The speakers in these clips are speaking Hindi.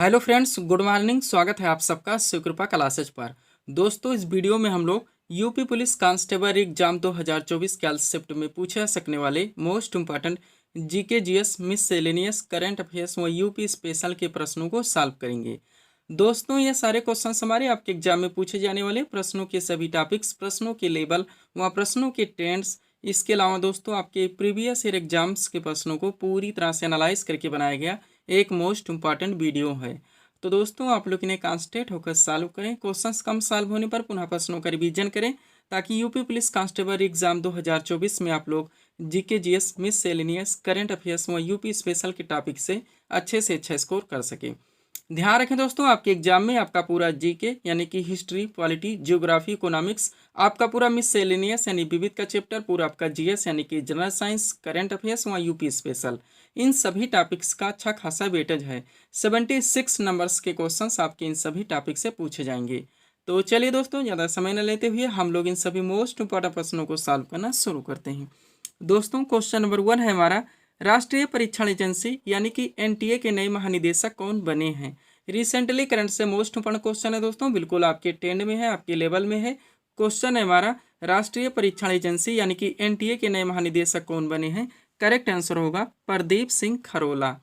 Hello friends, good morning. स्वागत है आप सबका शिवकृपा क्लासेज पर। दोस्तों, इस वीडियो में हम लोग यूपी पुलिस कांस्टेबल एग्जाम 2024 कैल शिफ्ट में पूछे जा सकने वाले most important GK GS miscellaneous current affairs व यूपी स्पेशल के प्रश्नों को सॉल्व करेंगे। दोस्तों, ये सारे क्वेश्चन हमारे आपके एग्जाम में पूछे जाने वाले प्रश्नों के सभी टॉपिक्स, प्रश्नों के लेवल व प्रश्नों के ट्रेंड्स, इसके अलावा दोस्तों आपके प्रीवियस ईयर एग्जाम्स के प्रश्नों को पूरी तरह से एनालाइज करके बनाया गया एक मोस्ट इंपॉर्टेंट वीडियो है। तो दोस्तों, आप लोग इन्हें कॉन्सेंट्रेट होकर सॉल्व करें। क्वेश्चंस कम सॉल्व होने पर पुनः प्रश्नों का रिवीजन करें, ताकि यूपी पुलिस कांस्टेबल एग्जाम 2024 में आप लोग GK GS miscellaneous current affairs व यूपी स्पेशल के टॉपिक से अच्छा स्कोर कर सके। ध्यान रखें दोस्तों, आपके एग्जाम में आपका पूरा जीके यानी कि हिस्ट्री, पॉलिटी, जियोग्राफी, इकोनॉमिक्स, आपका पूरा मिससेलेनियस यानी विविध का चैप्टर, पूरा आपका जीएस यानी कि जनरल साइंस, करंट अफेयर्स व यूपी स्पेशल, इन सभी टॉपिक्स का अच्छा खासा वेटेज है। 76 नंबर्स के क्वेश्चंस आपके इन सभी टॉपिक से पूछे जाएंगे। तो चलिए दोस्तों, ज़्यादा समय न लेते हुए हम लोग इन सभी मोस्ट इंपॉर्टेंट प्रश्नों को सॉल्व करना शुरू करते हैं। दोस्तों, क्वेश्चन नंबर 1 है हमारा, राष्ट्रीय परीक्षण एजेंसी यानी कि एनटीए के नए महानिदेशक कौन बने हैं। रिसेंटली करंट से मोस्ट इंपॉर्टेंट क्वेश्चन है दोस्तों, बिल्कुल आपके ट्रेंड में है, आपके लेवल में है। क्वेश्चन है हमारा, राष्ट्रीय परीक्षण एजेंसी यानी कि एनटीए के नए महानिदेशक कौन बने हैं। करेक्ट आंसर होगा प्रदीप सिंह खरोला।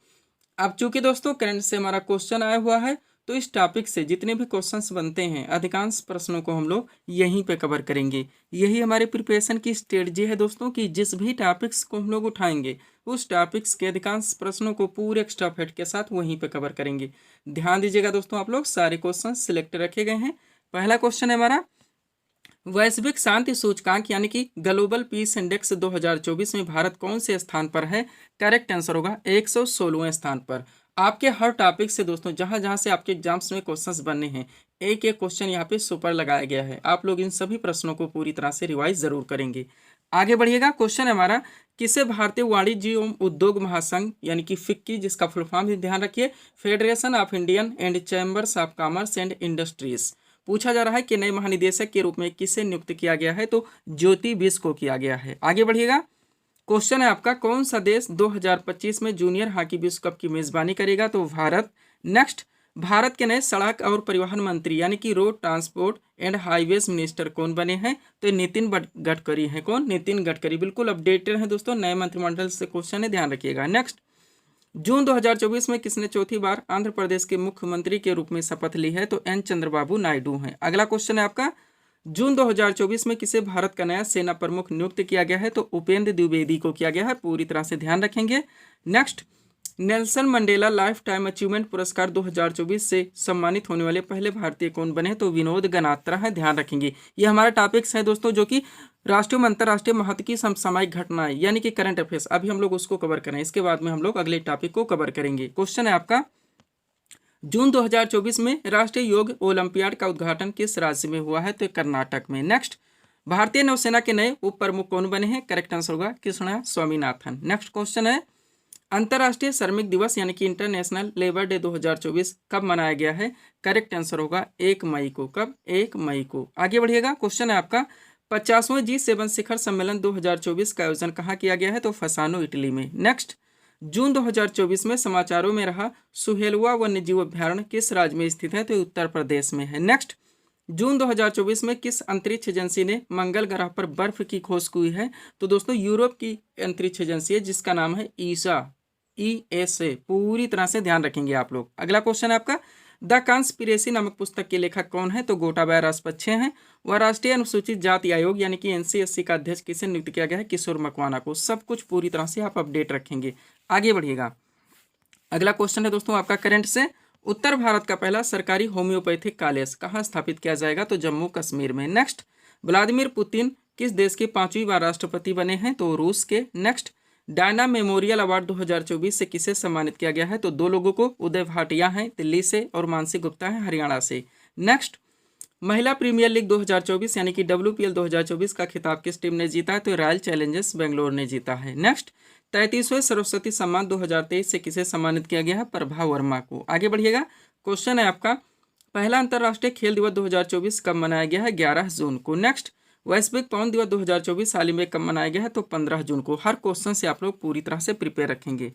अब चूंकि दोस्तों करंट से हमारा क्वेश्चन आया हुआ है, तो इस टॉपिक से जितने भी क्वेश्चंस बनते हैं अधिकांश प्रश्नों को हम लोग यहीं पे कवर करेंगे। यही हमारे प्रिपरेशन की स्ट्रेटजी है दोस्तों, कि जिस भी टॉपिक्स को हम लोग उठाएंगे उस टॉपिक्स के अधिकांश प्रश्नों को पूरे एक्स्ट्रा फैक्ट के साथ वहीं पे कवर करेंगे। ध्यान दीजिएगा दोस्तों, आप लोग सारे क्वेश्चन सिलेक्ट रखे गए हैं। पहला क्वेश्चन है हमारा, वैश्विक शांति सूचकांक यानी कि ग्लोबल पीस इंडेक्स 2024 में भारत कौन से स्थान पर है। करेक्ट आंसर होगा 116वें स्थान पर। आपके हर टॉपिक से दोस्तों जहां जहां से आपके एग्जाम्स में क्वेश्चंस बनने हैं, एक एक क्वेश्चन यहाँ पे सुपर लगाया गया है। आप लोग इन सभी प्रश्नों को पूरी तरह से रिवाइज जरूर करेंगे। आगे बढ़िएगा। क्वेश्चन है हमारा, किसे भारतीय वाणिज्य एवं उद्योग महासंघ यानी कि फिक्की, जिसका फुल फॉर्म ध्यान रखिए, federation of Indian and chambers of commerce and industries, पूछा जा रहा है कि नए महानिदेशक के रूप में किसे नियुक्त किया गया है। तो ज्योति बिष्ट को किया गया है। आगे बढ़िएगा। क्वेश्चन है आपका, कौन सा देश 2025 में जूनियर हॉकी विश्व कप की मेजबानी करेगा। तो भारत। नेक्स्ट, भारत के नए सड़क और परिवहन मंत्री यानी कि road transport and highways minister कौन बने हैं। तो नितिन गडकरी हैं। कौन? नितिन गडकरी। बिल्कुल अपडेटेड है दोस्तों, नए मंत्रिमंडल से क्वेश्चन है, ध्यान रखिएगा। नेक्स्ट, जून 2024 में किसने चौथी बार आंध्र प्रदेश के मुख्यमंत्री के रूप में शपथ ली है। तो एन चंद्रबाबू नायडू हैं। अगला क्वेश्चन है आपका, जून 2024 में किसे भारत का नया सेना प्रमुख नियुक्त किया गया है। तो उपेंद्र द्विवेदी को किया गया है। पूरी तरह से ध्यान रखेंगे। Next, Nelson Mandela life time achievement पुरस्कार 2024 से सम्मानित होने वाले पहले भारतीय कौन बने। तो विनोद गनात्रा है। ध्यान रखेंगे। ये हमारा टॉपिक्स है दोस्तों, जो कि राष्ट्रीय व अंतर्राष्ट्रीय महत्व की समसामयिक घटनाएं यानी कि करंट अफेयर्स, अभी हम लोग उसको कवर करें। इसके बाद में हम लोग अगले टॉपिक को कवर करेंगे। क्वेश्चन है आपका, जून 2024 में राष्ट्रीय योग ओलंपियाड का उद्घाटन किस राज्य में हुआ है। तो कर्नाटक में। नेक्स्ट, भारतीय नौसेना के नए उप प्रमुख कौन बने हैं। करेक्ट आंसर होगा कृष्णा स्वामीनाथन। नेक्स्ट क्वेश्चन है, अंतर्राष्ट्रीय श्रमिक दिवस यानी कि इंटरनेशनल लेबर डे 2024 कब मनाया गया है। करेक्ट आंसर होगा 1 मई को। कब? 1 मई को। आगे बढ़िएगा। क्वेश्चन है आपका, 50वें G7 शिखर सम्मेलन 2024 का आयोजन कहाँ किया गया है। तो फसानो, इटली में। नेक्स्ट, जून 2024 में समाचारों में रहा सुहेलवा वन्यजीव अभ्यारण्य किस राज्य में स्थित है। तो उत्तर प्रदेश में है। नेक्स्ट, जून 2024 में किस अंतरिक्ष एजेंसी ने मंगल ग्रह पर बर्फ की खोज की है। तो दोस्तों यूरोप की अंतरिक्ष एजेंसी है, जिसका नाम है ईसा, ESA। पूरी तरह से ध्यान रखेंगे आप लोग। अगला क्वेश्चन है आपका, द कॉन्स्पिरेसी नामक पुस्तक के लेखक कौन है। तो गोटाबाया राजपक्षे हैं। वह राष्ट्रीय अनुसूचित जाति आयोग यानी कि NCSC का अध्यक्ष किसे नियुक्त किया गया है। किशोर मकवाना को। सब कुछ पूरी तरह से आप अपडेट रखेंगे। आगे बढ़िएगा। अगला क्वेश्चन है दोस्तों आपका करंट से, उत्तर भारत का पहला सरकारी होम्योपैथिक कॉलेज कहाँ स्थापित किया जाएगा। तो जम्मू कश्मीर में। नेक्स्ट, व्लादिमीर पुतिन किस देश के 5वीं बार राष्ट्रपति बने हैं। तो रूस के। नेक्स्ट, डायना मेमोरियल अवार्ड 2024 से किसे सम्मानित किया गया है। तो 2 लोगों को, उदय भाटिया हैं दिल्ली से और मानसी गुप्ता है हरियाणा से। नेक्स्ट, महिला प्रीमियर लीग 2024 यानी कि WPL 2024 का खिताब किस टीम ने जीता है। तो रॉयल चैलेंजर्स बेंगलोर ने जीता है। नेक्स्ट, 33वें सरस्वती सम्मान 2023 से किसे सम्मानित किया गया है। प्रभा वर्मा को। आगे बढ़िएगा। क्वेश्चन है आपका, पहला अंतर्राष्ट्रीय खेल दिवस 2024 कब मनाया गया है। 11 जून को। नेक्स्ट, वैश्विक पवन दिवस 2024 हाल ही में कब मनाया गया है। तो 15 जून को। हर क्वेश्चन से आप लोग पूरी तरह से प्रिपेयर रखेंगे।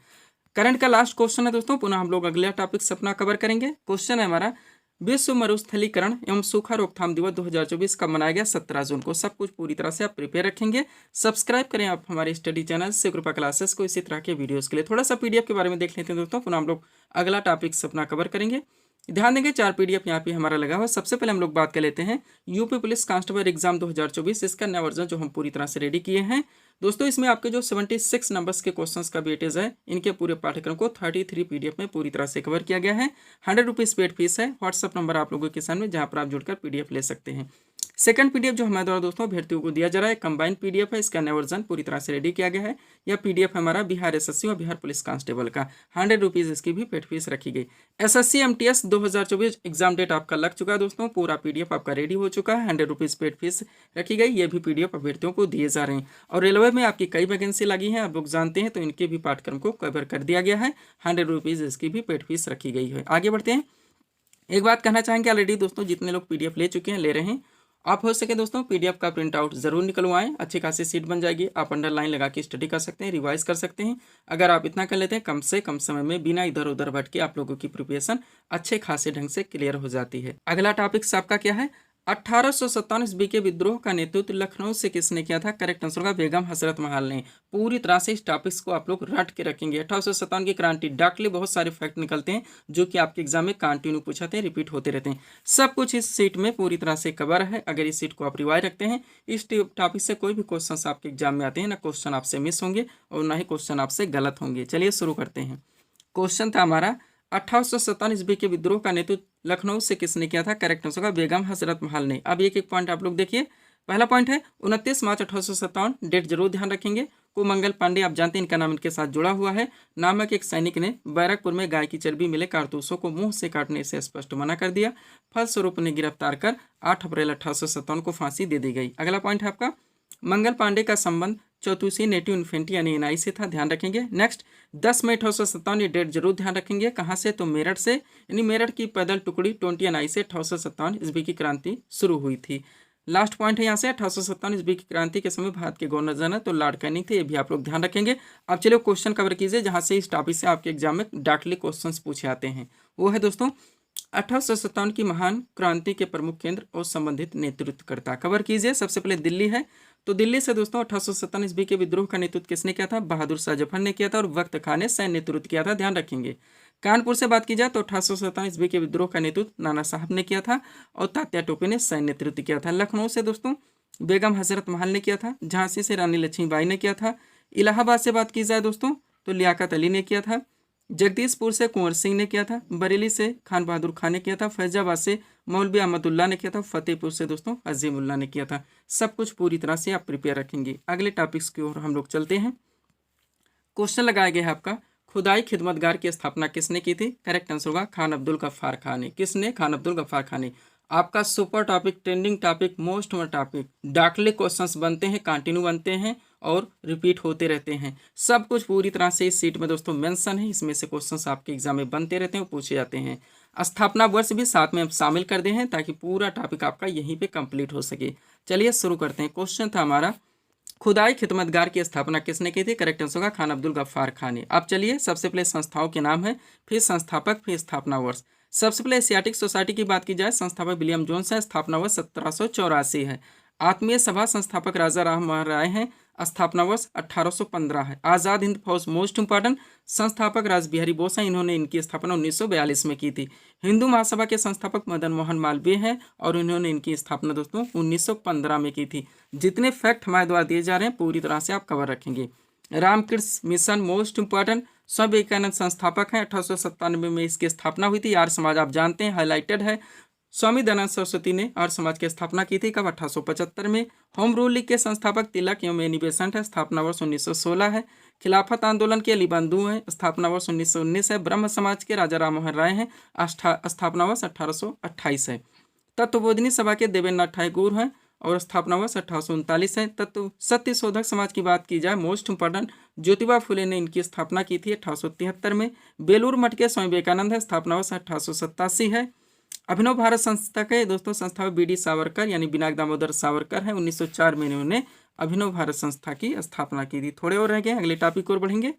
करंट का लास्ट क्वेश्चन है दोस्तों, पुनः हम लोग अगले टॉपिक से अपना कवर करेंगे। क्वेश्चन है हमारा, विश्व मरुस्थलीकरण एवं सूखा रोकथाम दिवस 2024 कब मनाया गया? 17 जून को। सब कुछ पूरी तरह से आप प्रिपेयर रखेंगे। सब्सक्राइब करें आप हमारे स्टडी चैनल शिवकृपा क्लासेस को इसी तरह के वीडियोस के लिए। थोड़ा सा पीडीएफ के बारे में देख लेते हैं दोस्तों, पुनः हम लोग अगला टॉपिक से अपना कवर करेंगे। ध्यान देंगे 4 पीडीएफ यहाँ पे हमारा लगा हुआ। सबसे पहले हम लोग बात कर लेते हैं यूपी पुलिस कांस्टेबल एग्जाम 2024, इसका नया वर्जन जो हम पूरी तरह से रेडी किए हैं दोस्तों। इसमें आपके जो 76 नंबर्स के क्वेश्चंस का वेटेज है, इनके पूरे पाठ्यक्रम को 33 पीडीएफ में पूरी तरह से कवर किया गया है। 100 रुपीज़ पेड फीस है। व्हाट्सअप नंबर आप लोगों के सामने, जहां पर आप जुड़कर पीडीएफ ले सकते हैं। सेकंड पीडीएफ जो हमारे द्वारा दोस्तों अभ्यर्थियों को दिया जा रहा है, कंबाइंड पीडीएफ है। इसका नया वर्जन पूरी तरह से रेडी किया गया है। यह पीडीएफ हमारा बिहार एसएससी और बिहार पुलिस कांस्टेबल का 100 रुपीज़ इसकी भी पेड फीस रखी गई। एसएससी एमटीएस 2024 एग्जाम डेट आपका लग चुका है दोस्तों। पूरा पीडीएफ आपका रेडी हो चुका है। 100 रुपीज़ पेड फीस रखी गई। ये भी पीडीएफ अभ्यर्थियों को दिए जा रहे हैं। और रेलवे में आपकी कई वैकेंसी लगी हैं, आप लोग जानते हैं, तो इनके भी पाठ्यक्रम को कवर कर दिया गया है। 100 रुपीज़ इसकी भी पेड फीस रखी गई है। आगे बढ़ते हैं। एक बात कहना चाहेंगे, ऑलरेडी दोस्तों जितने लोग पीडीएफ ले चुके हैं, ले रहे हैं, आप हो सके दोस्तों पीडीएफ का प्रिंट आउट जरूर निकलवाएं। अच्छी खासी सीट बन जाएगी। आप अंडरलाइन लगा के स्टडी कर सकते हैं, रिवाइज कर सकते हैं। अगर आप इतना कर लेते हैं, कम से कम समय में बिना इधर उधर भटके आप लोगों की प्रिपरेशन अच्छे खासे ढंग से क्लियर हो जाती है। अगला टॉपिक आपका क्या है? 1857 ईस्वी के विद्रोह का नेतृत्व लखनऊ से किसने किया था? करेक्ट आंसर होगा बेगम हजरत महल ने। पूरी तरह से इस टॉपिक्स को आप लोग रट के रखेंगे। 1857 की क्रांति, डाकले बहुत सारे फैक्ट निकलते हैं जो कि आपके एग्जाम में कंटिन्यू पूछाते हैं, रिपीट होते रहते हैं। सब कुछ इस सीट में पूरी तरह से कवर है। अगर इस सीट को आप रिवाइज रखते हैं, इस टॉपिक से कोई भी क्वेश्चन आपके एग्जाम में आते हैं, ना क्वेश्चन आपसे मिस होंगे और ना ही क्वेश्चन आपसे गलत होंगे। चलिए शुरू करते हैं। क्वेश्चन था हमारा, 1857 ईस्वी के विद्रोह का नेतृत्व लखनऊ से किसने किया था? करेक्ट आंसर होगा बेगम हजरत महल ने। अब एक एक पॉइंट आप लोग देखिए। पहला पॉइंट है 29 मार्च 1857, डेट जरूर ध्यान रखेंगे। कुमंगल पांडे, आप जानते हैं इनका नाम इनके साथ जुड़ा हुआ है, नामक एक सैनिक ने बैरकपुर में गाय की चर्बी मिले कारतूसों को मुंह से काटने से स्पष्ट मना कर दिया। फलस्वरूप उन्हें गिरफ्तार कर 8 अप्रैल 1857 को फांसी दे दी गई। अगला पॉइंट है आपका, मंगल पांडे का संबंध चौथुसी नेटिव इन्फेंट्री यानी एनआई से था, ध्यान रखेंगे। नेक्स्ट 10 मई 1857, ये डेट जरूर ध्यान रखेंगे। कहाँ से? तो मेरठ से, यानी मेरठ की पैदल टुकड़ी 20 एनआई से 1857 ईस्वी की क्रांति शुरू हुई थी। लास्ट पॉइंट है यहाँ से, 1857 ईस्वी की क्रांति के समय भारत के गवर्नर जनरल तो लॉर्ड कैनिंग थे, ये भी आप लोग ध्यान रखेंगे। अब चलिए क्वेश्चन कवर कीजिए जहाँ से इस टॉपिक से आपके एग्जाम में डायरेक्टली क्वेश्चन पूछे आते हैं। वो है दोस्तों 1857 की महान क्रांति के प्रमुख केंद्र और संबंधित नेतृत्वकर्ता। कवर कीजिए। सबसे पहले दिल्ली है, तो दिल्ली से दोस्तों 1857 ईस्वी के विद्रोह का नेतृत्व किसने किया था? बहादुर शाह जफर ने किया था और वक्त खान ने सैन्य नेतृत्व किया था, ध्यान रखेंगे। कानपुर से बात की जाए तो 1857 ईस्वी के विद्रोह का नेतृत्व नाना साहब ने किया था और तात्या टोपे ने सैन्य नेतृत्व किया था। लखनऊ से दोस्तों बेगम हजरत महल ने किया था। झांसी से रानी लक्ष्मीबाई ने किया था। इलाहाबाद से बात की जाए दोस्तों तो लियाकत अली ने किया था। जगदीशपुर से कुंवर सिंह ने किया था। बरेली से खान बहादुर खान ने किया था। फैजाबाद से मौलवी अहमदुल्ला ने किया था। फतेहपुर से दोस्तों अजीमुल्ला ने किया था। सब कुछ पूरी तरह से आप प्रिपेयर रखेंगे। अगले टॉपिक्स की ओर हम लोग चलते हैं। क्वेश्चन लगाया गया है आपका, खुदाई खिदमतगार की स्थापना किसने की थी? करेक्ट आंसर होगा खान अब्दुल गफ्फार खान ने। किसने? खान अब्दुल गफ्फार खान ने। आपका super topic, trending topic, most topic, डाकले क्वेश्चंस बनते हैं, कंटिन्यू बनते हैं और रिपीट होते रहते हैं। सब कुछ पूरी तरह से इस सीट में दोस्तों मेंशन है। इसमें से क्वेश्चंस आपके एग्जाम में बनते रहते हैं, पूछे जाते हैं। स्थापना वर्ष भी साथ में शामिल कर दे हैं ताकि पूरा टॉपिक आपका यहीं पे कंप्लीट हो सके। चलिए शुरू करते हैं। क्वेश्चन था हमारा, खुदाई खिदमतगार की स्थापना किसने की थी? करेक्ट आंसर होगा खान अब्दुल गफ्फार खान ने। अब चलिए सबसे पहले संस्थाओं के नाम है, फिर संस्थापक, फिर स्थापना वर्ष। सबसे पहले एशियाटिक सोसाइटी की बात की जाए, संस्थापक विलियम जोन्स है, स्थापना वर्ष 1784 है। आत्मीय सभा संस्थापक राजा राम मोहन राय हैं, स्थापना वर्ष 1815 है। आज़ाद हिंद फौज मोस्ट इंपॉर्टेंट, संस्थापक रासबिहारी बोस हैं, इन्होंने इनकी स्थापना 1942 में की थी। हिंदू महासभा के संस्थापक मदन मोहन मालवीय हैं और इन्होंने इनकी स्थापना दोस्तों 1915 में की थी। जितने फैक्ट हमारे द्वारा दिए जा रहे हैं पूरी तरह से आप कवर रखेंगे। Ramakrishna mission most important, Swami Vivekananda संस्थापक हैं, 1897 में इसकी स्थापना हुई थी। आर्य समाज आप जानते हैं, हाईलाइटेड है। स्वामी दयानंद सरस्वती ने आर्य समाज की स्थापना की थी, कब? 1875 में। होम रूल लीग के संस्थापक तिलक एवं एनी बेसेंट है, स्थापना वर्ष 1916 है। खिलाफत आंदोलन के अली बंधु हैं, स्थापना वर्ष 1919 है। ब्रह्म समाज के राजा राम मोहन राय हैं, स्थापना वर्ष 1828 है। तत्वबोधिनी सभा के देवेंद्रनाथ ठाकुर हैं और स्थापना वर्ष 1839 है। तत्व सत्य शोधक समाज की बात की जाए, मोस्ट इंपॉर्टेंट, ज्योतिबा फुले ने इनकी स्थापना की थी 1873 में। बेलूर मठ के स्वामी विवेकानंद है, स्थापना वर्ष 1887 है। अभिनव भारत संस्था के दोस्तों संस्थापक बी डी सावरकर यानी बिनाक दामोदर सावरकर है, 1904 में इन्होंने अभिनव भारत संस्था की स्थापना की थी। थोड़े और रह गए, अगले टॉपिक और बढ़ेंगे।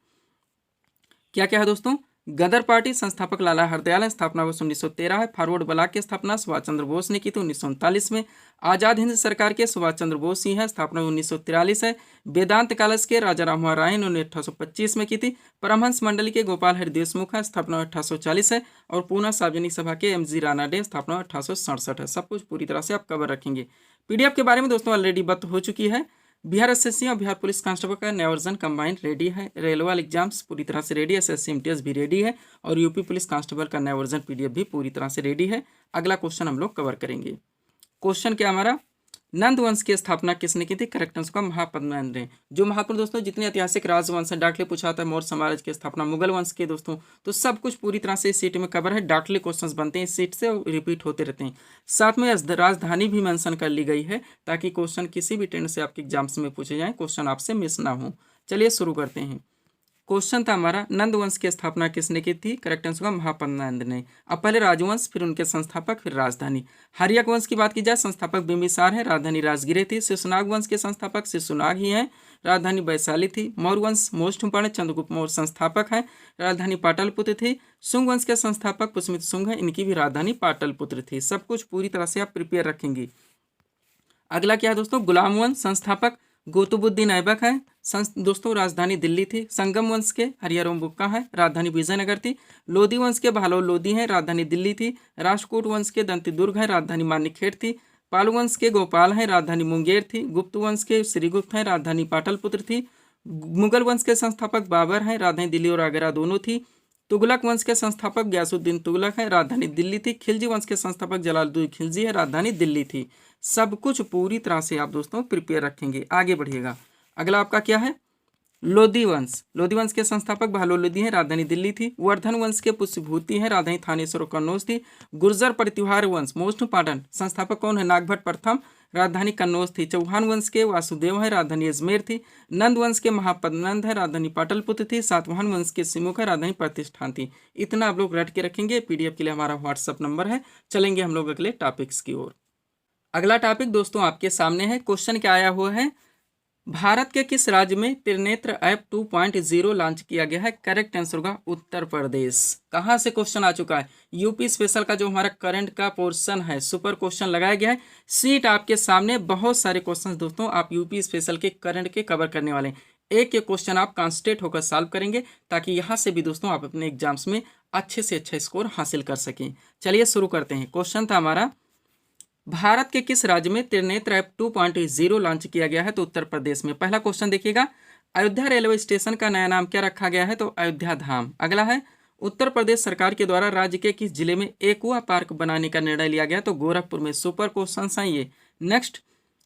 क्या क्या है दोस्तों? गदर पार्टी संस्थापक लाला हरदयाल है, स्थापना वर्ष 1913 है। फॉरवर्ड ब्लॉक की स्थापना सुभाष चंद्र बोस ने की थी 1939 में। आज़ाद हिंद सरकार के सुभाष चंद्र बोस ही है, स्थापना 1943 है। वेदांत कॉलेज के राजा राम मोहन राय ने 1825 में की थी। परमहंस मंडली के गोपाल हरि देशमुख है, स्थापना 1840 है। और पूना सार्वजनिक सभा के एम जी रानाडे, स्थापना 1867 है। सब कुछ पूरी तरह से आप कवर रखेंगे। पीडीएफ के बारे में दोस्तों ऑलरेडी बात हो चुकी है। बिहार एसएससी और बिहार पुलिस कांस्टेबल का नया वर्जन कंबाइंड रेडी है। रेलवे एग्जाम्स पूरी तरह से रेडी है। एसएससी एमटीएस भी रेडी है और यूपी पुलिस कांस्टेबल का नया वर्जन पीडीएफ भी पूरी तरह से रेडी है। अगला क्वेश्चन हम लोग कवर करेंगे। क्वेश्चन क्या हमारा? नंद वंश की स्थापना किसने की थी? करेक्ट आंसर का महापद्मनंद ने। जो महापुरुष दोस्तों जितने ऐतिहासिक राजवंश है, डाकले पूछा था मौर्य साम्राज्य की स्थापना, मुगल वंश के दोस्तों, तो सब कुछ पूरी तरह से इस सीट में कवर है। डाकले क्वेश्चंस बनते हैं इस सीट से और रिपीट होते रहते हैं। साथ में राजधानी भी मेंशन कर ली गई है ताकि क्वेश्चन किसी भी ट्रेंड से आपके एग्जाम्स में पूछे जाएं, क्वेश्चन आपसे मिस ना हो। चलिए शुरू करते हैं। क्वेश्चन था हमारा, नंद वंश की स्थापना किसने की थी? करेक्ट आंसर होगा महापद्मनंद ने। अब पहले राजवंश, फिर उनके संस्थापक, फिर राजधानी। हर्यक वंश की बात की जाए, संस्थापक बिंबिसार है, राजधानी राजगिरे थी। शिशुनाग वंश के संस्थापक शिशुनाग ही हैं, राजधानी वैशाली थी। मौर्य वंश मोस्ट इंपॉर्टेंट, चंद्रगुप्त मौर्य संस्थापक है, राजधानी पाटलिपुत्र थी। शुंग वंश के संस्थापक पुष्यमित शुंग है, इनकी भी राजधानी पाटलिपुत्र थी। सब कुछ पूरी तरह से आप प्रिपेयर रखेंगे। अगला क्या है दोस्तों? गुलाम वंश संस्थापक कुतुबुद्दीन ऐबक है, दोस्तों राजधानी दिल्ली थी। संगम वंश के हरिहर बुक्का है, राजधानी विजयनगर थी। लोधी वंश के बहलोल लोधी है, राजधानी दिल्ली थी। राष्ट्रकूट वंश के दंती दुर्ग है, राजधानी मानिकखेड़ थी। पाल वंश के गोपाल है, राजधानी मुंगेर थी। गुप्त वंश के श्रीगुप्त है, राजधानी पाटलिपुत्र थी। मुगल वंश के संस्थापक बाबर है, राजधानी दिल्ली और आगरा दोनों थी। तुगलक वंश के संस्थापक गयासुद्दीन तुगलक है, राजधानी दिल्ली थी। खिलजी वंश के संस्थापक जलालुद्दीन खिलजी है, राजधानी दिल्ली थी। सब कुछ पूरी तरह से आप दोस्तों प्रिपेयर रखेंगे। आगे बढ़िएगा। अगला आपका क्या है? लोधी वंश। लोधी वंश के संस्थापक बहलोल लोधी है, राजधानी दिल्ली थी। वर्धन वंश के पुष्यभूति है, राजधानी थानेश्वर और कन्नौज थी। गुर्जर प्रतिहार वंश मोस्ट इंपॉर्टेंट, संस्थापक कौन है? नागभट्ट प्रथम, राजधानी कन्नौज थी। चौहान वंश के वासुदेव है, राजधानी अजमेर थी। नंद वंश के महापद्मनंद है, राजधानी पाटलिपुत्र थी। सातवाहन वंश के सिमुख है, राजधानी प्रतिष्ठान थी। इतना आप लोग रट के रखेंगे। पीडीएफ के लिए हमारा व्हाट्सअप नंबर है। चलेंगे हम लोग अगले टॉपिक्स की ओर। अगला टॉपिक दोस्तों आपके सामने है। क्वेश्चन क्या आया हुआ है? भारत के किस राज्य में त्रिनेत्र ऐप 2.0 लॉन्च किया गया है? करेक्ट आंसर होगा उत्तर प्रदेश। कहाँ से क्वेश्चन आ चुका है? यूपी स्पेशल का जो हमारा करंट का पोर्शन है, सुपर क्वेश्चन लगाया गया है। सीट आपके सामने, बहुत सारे क्वेश्चन दोस्तों आप यूपी स्पेशल के करंट के कवर करने वाले हैं। एक एक क्वेश्चन आप कॉन्सेंट्रेट होकर सॉल्व करेंगे ताकि यहाँ से भी दोस्तों आप अपने एग्जाम्स में अच्छे से अच्छा स्कोर हासिल कर सकें। चलिए शुरू करते हैं। क्वेश्चन था हमारा, भारत के किस राज्य में त्रिनेत्र ऐप 2.0 लॉन्च किया गया है? तो उत्तर प्रदेश में। पहला क्वेश्चन देखिएगा, अयोध्या रेलवे स्टेशन का नया नाम क्या रखा गया है? तो अयोध्या धाम। अगला है, उत्तर प्रदेश सरकार के द्वारा राज्य के किस जिले में एक्वा पार्क बनाने का निर्णय लिया गया? तो गोरखपुर में। सुपर क्वेश्चन है ये। नेक्स्ट,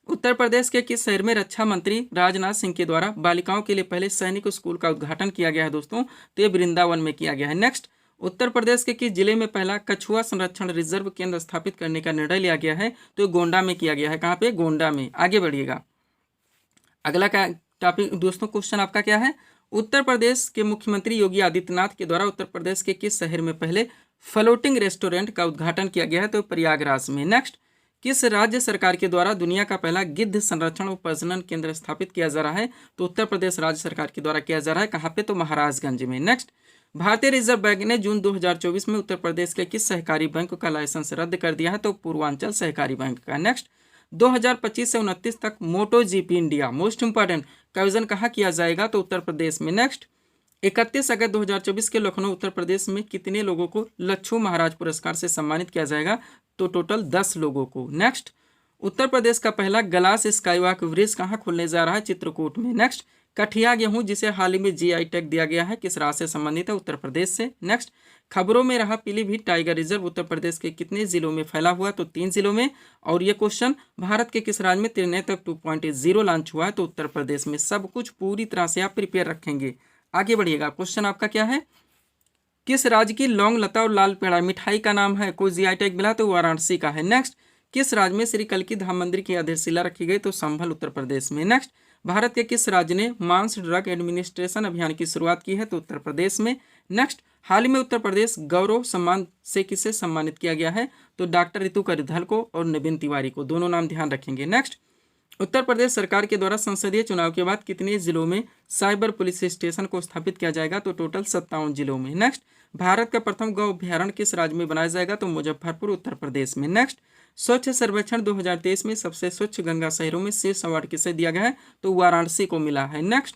उत्तर प्रदेश के किस शहर में रक्षा मंत्री राजनाथ सिंह के द्वारा बालिकाओं के लिए पहले सैनिक स्कूल का उद्घाटन किया गया है दोस्तों? तो ये वृंदावन में किया गया है। नेक्स्ट, उत्तर प्रदेश के किस जिले में पहला कछुआ संरक्षण रिजर्व केंद्र स्थापित करने का निर्णय लिया गया है? तो गोंडा में किया गया है। कहाँ पे? गोंडा में। आगे बढ़िएगा। अगला क्या टॉपिक दोस्तों? क्वेश्चन आपका क्या है? उत्तर प्रदेश के मुख्यमंत्री योगी आदित्यनाथ के द्वारा उत्तर प्रदेश के किस शहर में पहले फ्लोटिंग रेस्टोरेंट का उद्घाटन किया गया है? तो प्रयागराज में। नेक्स्ट, किस राज्य सरकार के द्वारा दुनिया का पहला गिद्ध संरक्षण और प्रजनन केंद्र स्थापित किया जा रहा है? तो उत्तर प्रदेश राज्य सरकार के द्वारा किया जा रहा है। कहाँ पे? तो महाराजगंज में। नेक्स्ट, भारतीय रिजर्व बैंक ने जून 2024 में उत्तर प्रदेश के किस सहकारी बैंक का लाइसेंस रद्द कर दिया है? तो पूर्वांचल सहकारी बैंक का। नेक्स्ट, 2025 से 29 तक मोटो जीपी इंडिया मोस्ट इंपॉर्टेंट का आयोजन कहाँ किया जाएगा? तो उत्तर प्रदेश में। नेक्स्ट, 31 अगस्त 2024 के लखनऊ उत्तर प्रदेश में कितने लोगों को लच्छू महाराज पुरस्कार से सम्मानित किया जाएगा? तो टोटल 10 लोगों को। नेक्स्ट, उत्तर प्रदेश का पहला ग्लास स्काईवॉक ब्रिज कहाँ खुलने जा रहा है? चित्रकूट में। नेक्स्ट, कठिया गेहूं जिसे हाल ही में जीआई टैग दिया गया है किस राज्य से संबंधित है? उत्तर प्रदेश से। नेक्स्ट, खबरों में रहा पीलीभीत टाइगर रिजर्व उत्तर प्रदेश के कितने जिलों में फैला हुआ? तो 3 जिलों में। और ये क्वेश्चन, भारत के किस राज्य में त्रिनेत्र 2.0 लॉन्च हुआ है? तो उत्तर प्रदेश में। सब कुछ पूरी तरह से आप प्रिपेयर रखेंगे। आगे बढ़िएगा। क्वेश्चन आपका क्या है? किस राज्य की लौंग लता और लाल पेड़ा मिठाई का नाम है? कोई जीआई टैग मिला? तो वाराणसी का है। नेक्स्ट, किस राज्य में श्री कल्की धाम मंदिर की आधारशिला रखी गई? तो संभल उत्तर प्रदेश में। नेक्स्ट, भारत के किस राज्य ने मांस ड्रग एडमिनिस्ट्रेशन अभियान की शुरुआत की है? तो उत्तर प्रदेश में। नेक्स्ट, हाल ही में उत्तर प्रदेश गौरव सम्मान से किसे सम्मानित किया गया है? तो डॉक्टर ऋतु करिधल को और नवीन तिवारी को। दोनों नाम ध्यान रखेंगे। नेक्स्ट, उत्तर प्रदेश सरकार के द्वारा संसदीय चुनाव के बाद कितने जिलों में साइबर पुलिस स्टेशन को स्थापित किया जाएगा? तो टोटल 57 जिलों में। नेक्स्ट, भारत का प्रथम गौ अभ्यारण्य किस राज्य में बनाया जाएगा? तो मुजफ्फरपुर उत्तर प्रदेश में। नेक्स्ट, स्वच्छ सर्वेक्षण 2023 में सबसे स्वच्छ गंगा शहरों में शीर्ष अवार्ड किसे दिया गया है? तो वाराणसी को मिला है। नेक्स्ट,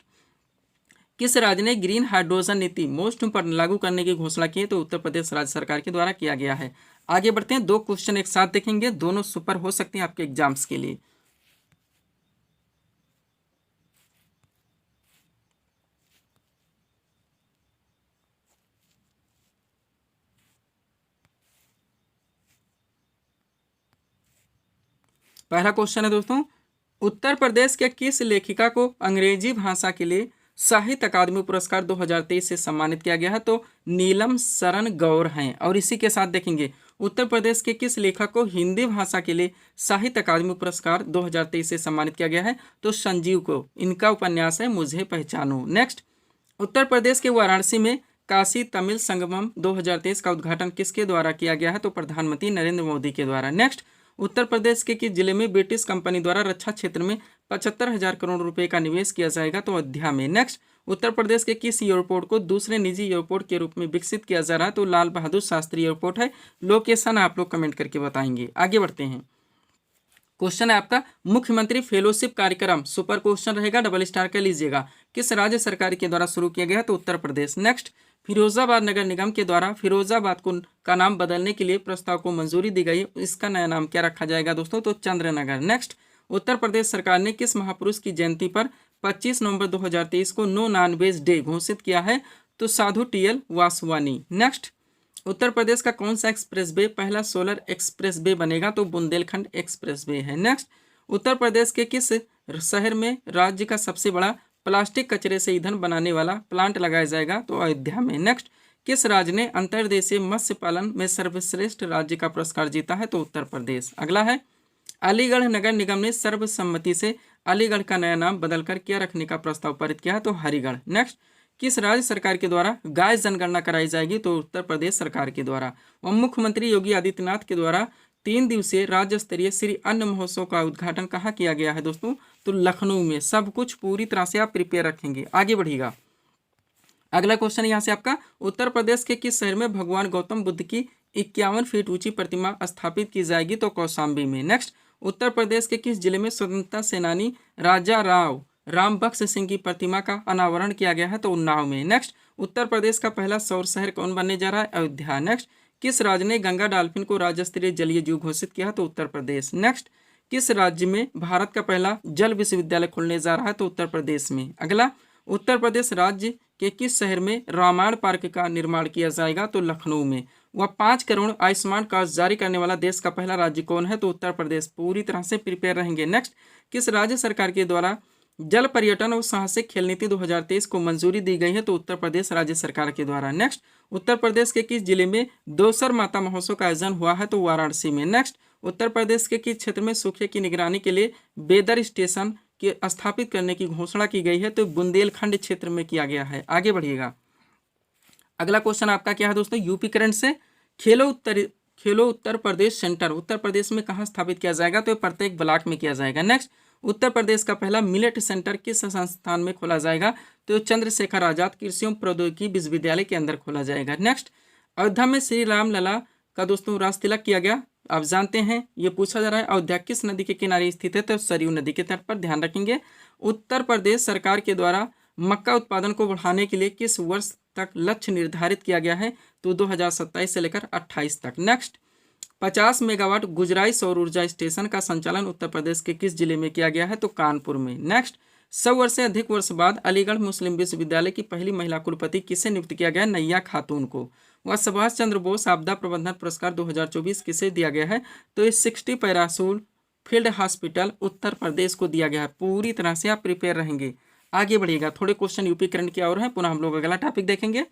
किस राज्य ने ग्रीन हाइड्रोजन नीति मोस्ट पर लागू करने की घोषणा की है? तो उत्तर प्रदेश राज्य सरकार के द्वारा किया गया है। आगे बढ़ते हैं, 2 क्वेश्चन एक साथ देखेंगे, दोनों सुपर हो सकते हैं आपके एग्जाम्स के लिए। पहला क्वेश्चन है दोस्तों, उत्तर प्रदेश के किस लेखिका को अंग्रेजी भाषा के लिए साहित्य अकादमी पुरस्कार 2023 से सम्मानित किया गया है? तो नीलम शरण गौर हैं। और इसी के साथ देखेंगे, उत्तर प्रदेश के किस लेखक को हिंदी भाषा के लिए साहित्य अकादमी पुरस्कार 2023 से सम्मानित किया गया है? तो संजीव को। इनका उपन्यास है मुझे पहचानो। नेक्स्ट, उत्तर प्रदेश के वाराणसी में काशी तमिल संगमम 2023 का उद्घाटन किसके द्वारा किया गया है? तो प्रधानमंत्री नरेंद्र मोदी के द्वारा। नेक्स्ट, उत्तर प्रदेश के किस जिले में ब्रिटिश कंपनी द्वारा रक्षा क्षेत्र में 75,000 करोड़ रुपए का निवेश किया जाएगा? तो अयोध्या में। नेक्स्ट, उत्तर प्रदेश के किस एयरपोर्ट को दूसरे निजी एयरपोर्ट के रूप में विकसित किया जा रहा है? तो लाल बहादुर शास्त्री एयरपोर्ट है। लोकेशन आप लोग कमेंट करके बताएंगे। आगे बढ़ते हैं, क्वेश्चन है आपका, मुख्यमंत्री फेलोशिप कार्यक्रम सुपर क्वेश्चन रहेगा, डबल स्टार का लीजिएगा, किस राज्य सरकार के द्वारा शुरू किया गया है? तो उत्तर प्रदेश। नेक्स्ट, फिरोजाबाद नगर निगम के द्वारा फिरोजाबाद को का नाम बदलने के लिए प्रस्ताव को मंजूरी दी गई, इसका नया नाम क्या रखा जाएगा दोस्तों? तो चंद्रनगर। नेक्स्ट, उत्तर प्रदेश सरकार ने किस महापुरुष की जयंती पर 25 नवंबर 2023 को नो नॉन वेज डे घोषित किया है? तो साधु टीएल वासवानी। नेक्स्ट, उत्तर प्रदेश का कौन सा एक्सप्रेसवे पहला सोलर एक्सप्रेसवे बनेगा? तो बुंदेलखंड एक्सप्रेसवे है। नेक्स्ट, उत्तर प्रदेश के किस शहर में राज्य का सबसे बड़ा प्लास्टिक कचरे से ईंधन बनाने वाला प्लांट लगाया जाएगा? तो अयोध्या में। नेक्स्ट, किस राज्य ने अंतर्देशीय मत्स्य पालन में सर्वश्रेष्ठ राज्य का पुरस्कार जीता है? तो उत्तर प्रदेश। अगला है, अलीगढ़ नगर निगम ने सर्वसम्मति से अलीगढ़ का नया नाम बदलकर क्या रखने का प्रस्ताव पारित किया है? तो हरिगढ़। नेक्स्ट, किस राज्य सरकार के द्वारा गाय जनगणना कराई जाएगी? तो उत्तर प्रदेश सरकार के द्वारा। और मुख्यमंत्री योगी आदित्यनाथ के द्वारा 3 दिवसीय राज्य स्तरीय श्री अन्न महोत्सव का उद्घाटन कहाँ किया गया है दोस्तों? तो लखनऊ में। सब कुछ पूरी तरह से आप प्रिपेयर रखेंगे। आगे बढ़िएगा, अगला क्वेश्चन यहाँ से आपका, उत्तर प्रदेश के किस शहर में भगवान गौतम बुद्ध की 51 फीट ऊंची प्रतिमा स्थापित की जाएगी? तो कौशाम्बी में। नेक्स्ट, उत्तर प्रदेश के किस जिले में स्वतंत्रता सेनानी राजा राम बख्श सिंह की प्रतिमा का अनावरण किया गया है? तो उन्नाव में। नेक्स्ट, उत्तर प्रदेश का पहला सौर शहर कौन बनने जा रहा है? अयोध्या। नेक्स्ट, किस राज्य ने गंगा डॉल्फिन को राज्य स्तरीय जलीय जीव घोषित किया है? तो उत्तर प्रदेश। नेक्स्ट, किस राज्य में भारत का पहला जल विश्वविद्यालय खुलने जा रहा है? तो उत्तर प्रदेश में। अगला, उत्तर प्रदेश राज्य के किस शहर में रामायण पार्क का निर्माण किया जाएगा? तो लखनऊ में। वह 5 करोड़ आयुष्मान कार्ड जारी करने वाला देश का पहला राज्य कौन है? तो उत्तर प्रदेश। पूरी तरह से प्रिपेयर रहेंगे। नेक्स्ट, किस राज्य सरकार के द्वारा जल पर्यटन और साहसिक खेल नीति 2023 को मंजूरी दी गई है? तो उत्तर प्रदेश राज्य सरकार के द्वारा। नेक्स्ट, उत्तर प्रदेश के किस जिले में दोसर माता महोत्सव का आयोजन हुआ है? तो वाराणसी में। नेक्स्ट, उत्तर प्रदेश के किस क्षेत्र में सूखे की निगरानी के लिए बेदर स्टेशन के स्थापित करने की घोषणा की गई है? तो बुंदेलखंड क्षेत्र में किया गया है। आगे बढ़िएगा, अगला क्वेश्चन आपका क्या है दोस्तों, यूपी करंट से, खेलो उत्तर प्रदेश सेंटर उत्तर प्रदेश में कहाँ स्थापित किया जाएगा? तो प्रत्येक ब्लॉक में किया जाएगा। नेक्स्ट, उत्तर प्रदेश का पहला मिलेट सेंटर किस संस्थान में खोला जाएगा? तो चंद्रशेखर आजाद कृषि एवं प्रौद्योगिकी विश्वविद्यालय के अंदर खोला जाएगा। नेक्स्ट, अयोध्या में श्री राम लला का दोस्तों राज तिलक किया गया, आप जानते हैं, ये पूछा जा रहा है। अयोध्या किस नदी के किनारे स्थित है? तो सरयू नदी के तट पर, ध्यान रखेंगे। उत्तर प्रदेश सरकार के द्वारा मक्का उत्पादन को बढ़ाने के लिए किस वर्ष तक लक्ष्य निर्धारित किया गया है? तो 2027 से लेकर 28 तक। नेक्स्ट, 50 मेगावाट गुजराई सौर ऊर्जा स्टेशन का संचालन उत्तर प्रदेश के किस जिले में किया गया है? तो कानपुर में। नेक्स्ट, 100 वर्ष से अधिक वर्ष बाद अलीगढ़ मुस्लिम विश्वविद्यालय की पहली महिला कुलपति किसे नियुक्त किया गया? नैया खातून को। वह सुभाष चंद्र बोस आपदा प्रबंधन पुरस्कार 2024 किसे दिया गया है? तो इस 60 पैरासूल फील्ड हॉस्पिटल उत्तर प्रदेश को दिया गया है। पूरी तरह से आप प्रिपेयर रहेंगे। आगे बढ़िएगा, थोड़े क्वेश्चन यूपी करंट के और हैं, पुनः हम लोग अगला टॉपिक देखेंगे।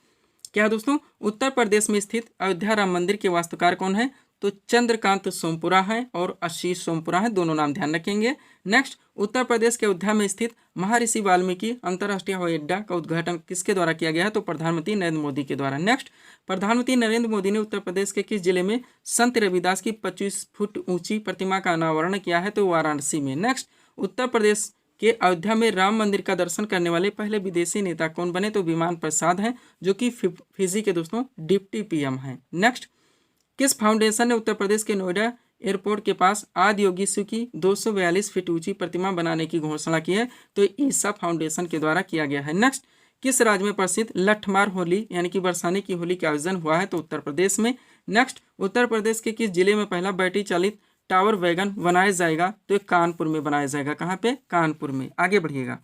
क्या है दोस्तों, उत्तर प्रदेश में स्थित अयोध्या राम मंदिर के वास्तुकार कौन है? तो चंद्रकांत सोमपुरा है और आशीष सोमपुरा है, दोनों नाम ध्यान रखेंगे। नेक्स्ट, उत्तर प्रदेश के अयोध्या में स्थित महर्षि वाल्मीकि अंतर्राष्ट्रीय हवाई अड्डा का उद्घाटन किसके द्वारा किया गया है? तो प्रधानमंत्री नरेंद्र मोदी के द्वारा। नेक्स्ट, प्रधानमंत्री नरेंद्र मोदी ने उत्तर प्रदेश के किस जिले में संत रविदास की 25 फुट ऊंची प्रतिमा का अनावरण किया है? तो वाराणसी में। नेक्स्ट, उत्तर प्रदेश के अयोध्या में राम मंदिर का दर्शन करने वाले पहले विदेशी नेता कौन बने? तो विमान प्रसाद हैं, जो कि फिजी के दोस्तों डिप्टी पीएम हैं। नेक्स्ट, किस फाउंडेशन ने उत्तर प्रदेश के नोएडा एयरपोर्ट के पास आदि योगी शिव की 242 फीट ऊंची प्रतिमा बनाने की घोषणा की है? तो ईसा फाउंडेशन के द्वारा किया गया है। नेक्स्ट, किस राज्य में प्रसिद्ध लठमार होली यानी कि बरसाने की होली का आयोजन हुआ है? तो उत्तर प्रदेश में। नेक्स्ट, उत्तर प्रदेश के किस जिले में पहला बैटरी चालित टावर वैगन बनाया जाएगा? तो ये कानपुर में बनाया जाएगा। कहाँ पे? कानपुर में। आगे बढ़िएगा।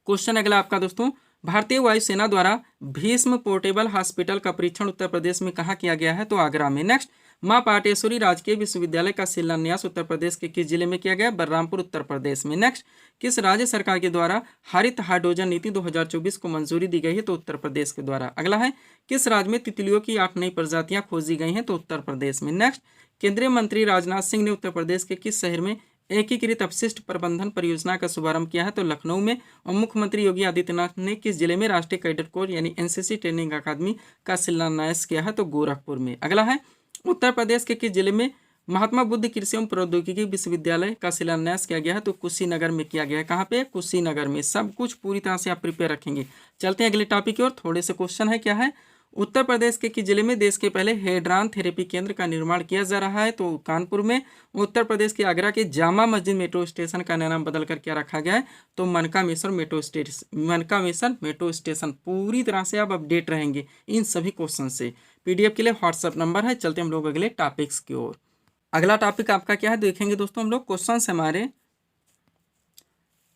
क्वेश्चन अगला आपका दोस्तों, भारतीय वायुसेना द्वारा भीष्म पोर्टेबल हॉस्पिटल का परीक्षण उत्तर प्रदेश में कहाँ किया गया है? तो आगरा में। नेक्स्ट, मां पाटेश्वरी राजकीय विश्वविद्यालय का शिलान्यास उत्तर प्रदेश के किस जिले में किया गया? बलरामपुर उत्तर प्रदेश में। नेक्स्ट, किस राज्य सरकार के द्वारा हरित हाइड्रोजन नीति 2024 को मंजूरी दी गई है? तो उत्तर प्रदेश के द्वारा। अगला है, किस राज्य में तितलियों की 8 नई प्रजातियां खोजी गई हैं? तो उत्तर प्रदेश में। नेक्स्ट, केंद्रीय मंत्री राजनाथ सिंह ने उत्तर प्रदेश के किस शहर में एकीकृत अपशिष्ट प्रबंधन परियोजना का शुभारंभ किया है? तो लखनऊ में। और मुख्यमंत्री योगी आदित्यनाथ ने किस जिले में राष्ट्रीय कैडेट कोर यानी एनसीसी ट्रेनिंग अकादमी का शिलान्यास किया है? तो गोरखपुर में। अगला है, उत्तर प्रदेश के किस जिले में महात्मा बुद्ध कृषि एवं प्रौद्योगिकी विश्वविद्यालय का शिलान्यास किया गया है? तो कुशीनगर में किया गया है। कहाँ पे? कुशीनगर में। सब कुछ पूरी तरह से आप प्रिपेयर रखेंगे। चलते हैं अगले टॉपिक की ओर। थोड़े से क्वेश्चन है, क्या है? उत्तर प्रदेश के किस जिले में देश के पहले हेड्रान थेरेपी केंद्र का निर्माण किया जा रहा है? तो कानपुर में। उत्तर प्रदेश के आगरा के जामा मस्जिद मेट्रो स्टेशन का नाम बदलकर क्या रखा गया है? तो मनकामेश्वर मेट्रो स्टेशन। पूरी तरह से आप अपडेट रहेंगे इन सभी क्वेश्चन से। पीडीएफ के लिए व्हाट्सएप नंबर है। चलते हम लोग अगले टॉपिक्स की ओर। अगला टॉपिक आपका क्या है देखेंगे दोस्तों हम लोग। क्वेश्चन हमारे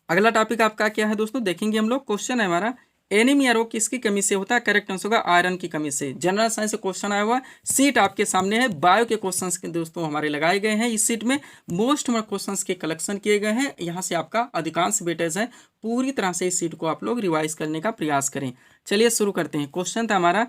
अगला टॉपिक आपका क्या है दोस्तों देखेंगे हम लोग। क्वेश्चन है हमारा, एनीमिया रोग किसकी कमी से होता है? करेक्ट आंसर होगा आयरन की कमी से। जनरल साइंस से क्वेश्चन आया हुआ, सीट आपके सामने है। बायो के क्वेश्चंस के दोस्तों हमारे लगाए गए हैं। इस सीट में मोस्ट क्वेश्चंस के कलेक्शन किए गए हैं। यहाँ से आपका अधिकांश वेटेज है। पूरी तरह से इस सीट को आप लोग रिवाइज करने का प्रयास करें। चलिए शुरू करते हैं। क्वेश्चन था हमारा,